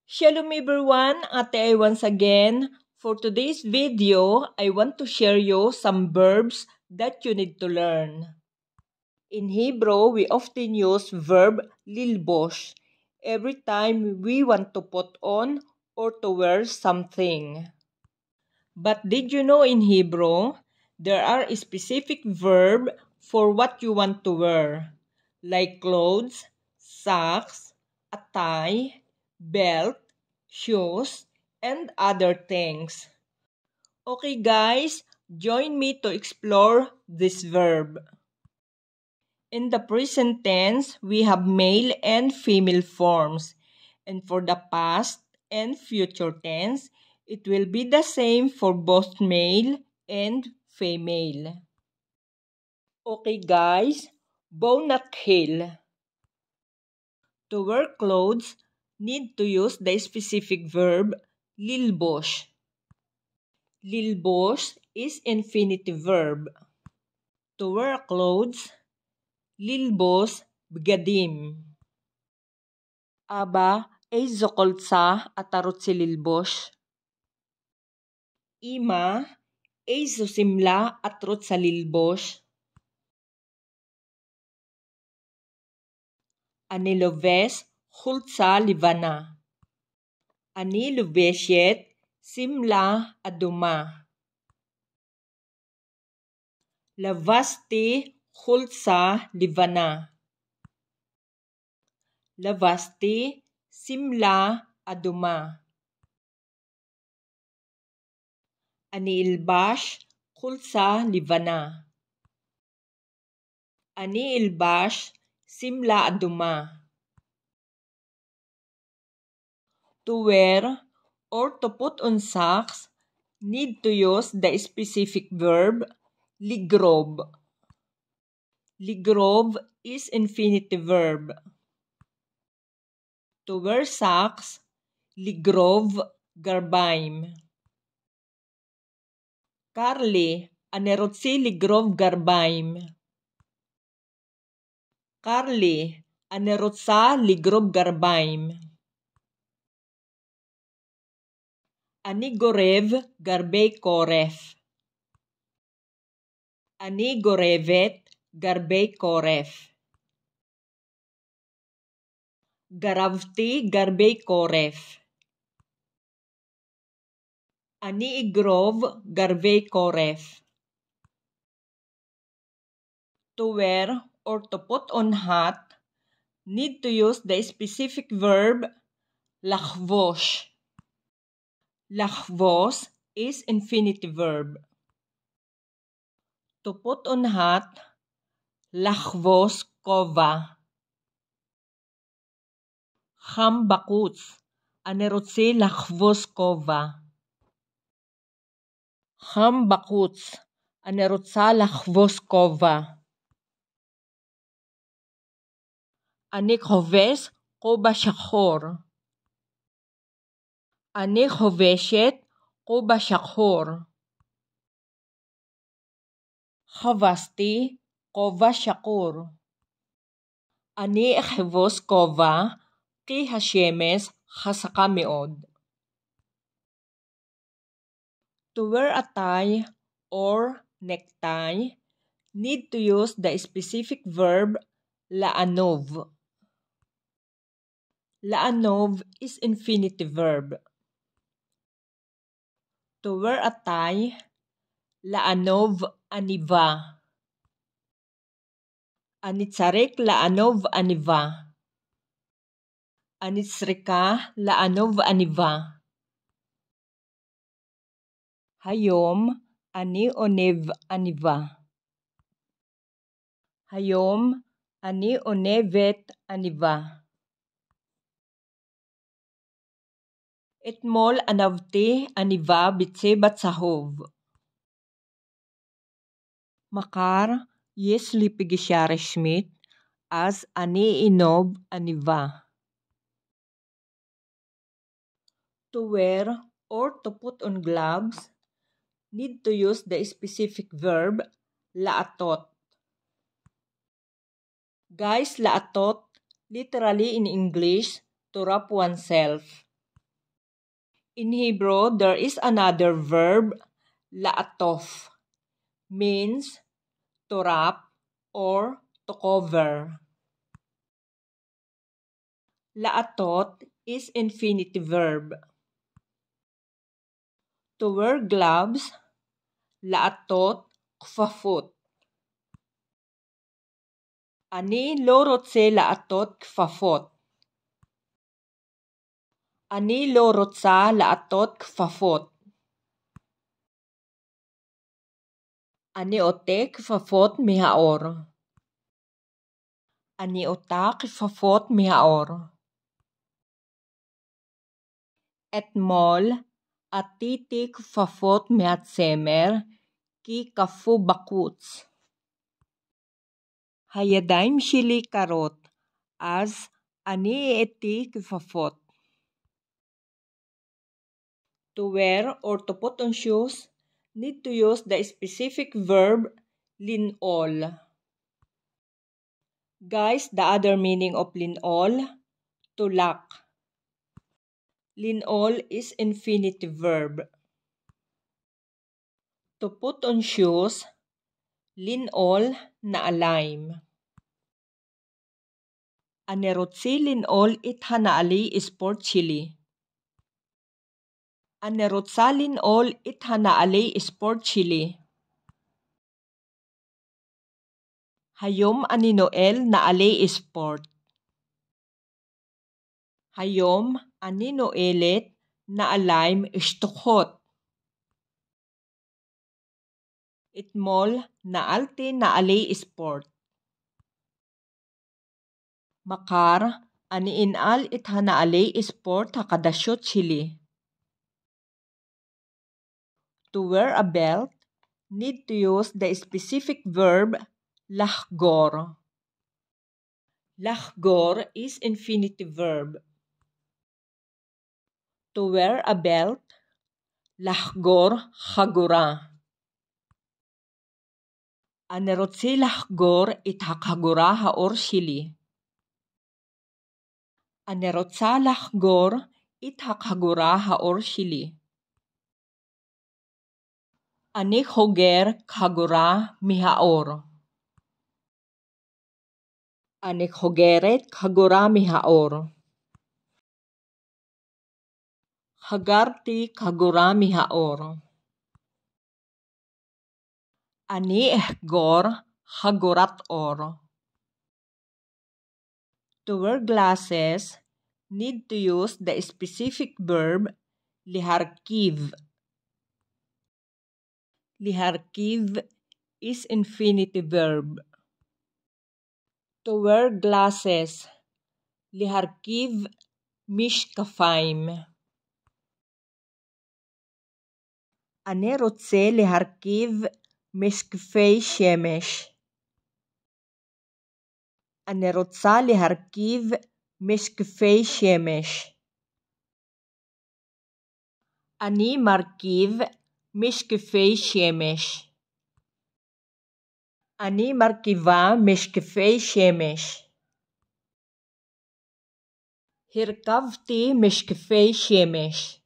Shalom everyone, Ate once again. For today's video, I want to share you some verbs that you need to learn. In Hebrew, we often use verb lilbosh every time we want to put on or to wear something. But did you know in Hebrew, there are a specific verb for what you want to wear, like clothes, socks, a tie, belt, shoes, and other things. Okay guys, join me to explore this verb. In the present tense, we have male and female forms. And for the past and future tense, it will be the same for both male and female. Okay guys, bow not kill. To wear clothes, need to use the specific verb lilbosh. Lilbosh is infinitive verb. To wear clothes, lilbos bgadim. Aba ay zokol sa atarot si lilbosh. Ima ay susimla atrot sa lilbosh. Aniloves hulsa livana. Aniloveshet simla aduma. Lavasti hulsa livana. Lavasti simla aduma. Ani ilbash hulsa livana. Ani ilbash simla aduma. To wear or to put on socks, need to use the specific verb ligrob. Ligrob is infinitive verb. To wear socks, ligrov garbaim. Carly, anerotsi ligrov garbaim. Carly, anerotsa ligrov garbaim. Ani gorev garbei koref. Ani gorevet garbei koref. Garavti garbei koref. Ani igrov garbei koref. To wear or to put on hat, need to use the specific verb lachvosh. Lachvos is infinitive verb. To put on hat, lachvos kova. Ham bakuts, anerotse lachvos kova. Ham bakuts, anerotsa lachvos kova. Anik hoves koba shakhor. Anik hoveshet koba shakhor. Havasti kova shakur. Ani ekhvos kova ki hashemes hasaka meod. To wear a tie or necktie, need to use the specific verb laanov. Laanov is infinitive verb. To wear a tie, laanov aniva. Anitsarek laanov aniva. Anitsrika laanov aniva. Hayom ani onev aniva. Hayom ani onevet aniva. Etmol anavti aniva bitse batsahov. Makar yesli pigisyare Schmidt as ani inob aniva. To wear or to put on gloves, need to use the specific verb laatot. Guys, laatot, literally in English, to wrap oneself. In Hebrew, there is another verb, la'atof, means to wrap or to cover. La'atot is infinitive verb. To wear gloves, la'atot kfafot. Ani lo רוצה לעטות כפפות. אני לא רוצה לעטות כפפות. אני עוטה כפפות מהאור. אני עוטה כפפות מהאור. אתמול עטיתי כפפות מהצמר כי קפוא בחוץ. הידיים שלי קרות, אז אני העטיתי כפפות. To wear or to put on shoes, need to use the specific verb linol. Guys, the other meaning of linol, to lock. Linol is infinitive verb. To put on shoes, linol na'alaim. אני רוצה לנעול את הנעלי ספורט שלי. אני רוצה לנעול את הנעלי ספורט שלי. היום אני נועל נעלי ספורט. היום אני נועלת נעליים שטוחות. אתמול נעלתי נעלי ספורט. מחר אני אנעל את הנעלי ספורט החדשות שלי. To wear a belt, need to use the specific verb לחגור. לחגור is infinitive verb. To wear a belt, לחגור חגורה. אני רוצה לחגור את החגורה האור שלי. אני רוצה לחגור את החגורה האור שלי. אני חוגר חגורה מהאור. אני חוגרת חגורה מהאור. חגרתי חגורה מהאור. אני אחגור חגורת אור. To wear glasses, need to use the specific verb להרכיב. להרכיב is infinitive verb. To wear glasses, להרכיב משקפיים. אני רוצה להרכיב משקפי שמש. אני רוצה להרכיב משקפי שמש. אני מרכיב משקפי שמש. אני מרכיבה משקפי שמש. הרכבתי משקפי שמש.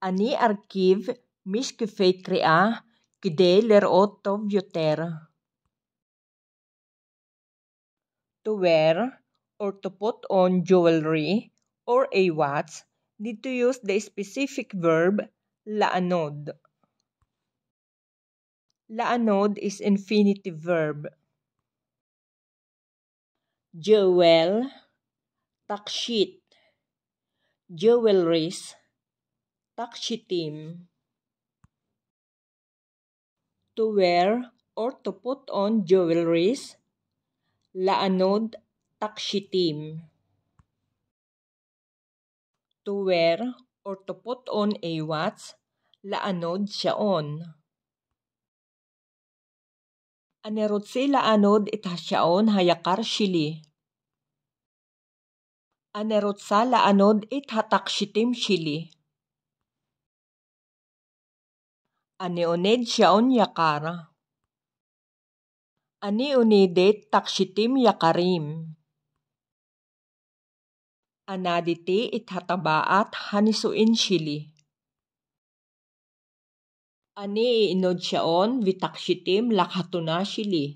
אני ארכיב משקפי קריאה כדי לראות טוב יותר. To wear or to put on jewelry or a watch, need to use the specific verb לענוד. לענוד is infinitive verb. Jewel, תכשיט. jewelries, תכשיטים. To wear or to put on jewelries, לענוד תכשיטים. To wear or to put on a watch, לענוד שעון. אני רוצה לענוד את השעון היקר שלי. אני רוצה לענוד את התכשיטים שלי. אני עונד שעון יקר. אני עונדת תכשיטים יקרים. anaditi ithatabaat hanisuin shili. Ani inod siyaon vitakshitim lakhatuna shili.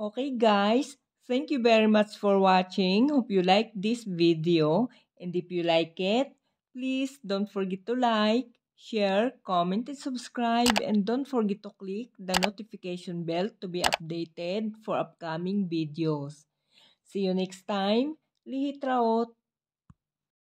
Okay guys, thank you very much for watching. Hope you like this video. And if you like it, please don't forget to like, share, comment, and subscribe. And don't forget to click the notification bell to be updated for upcoming videos. See you next time. Lihit Raot!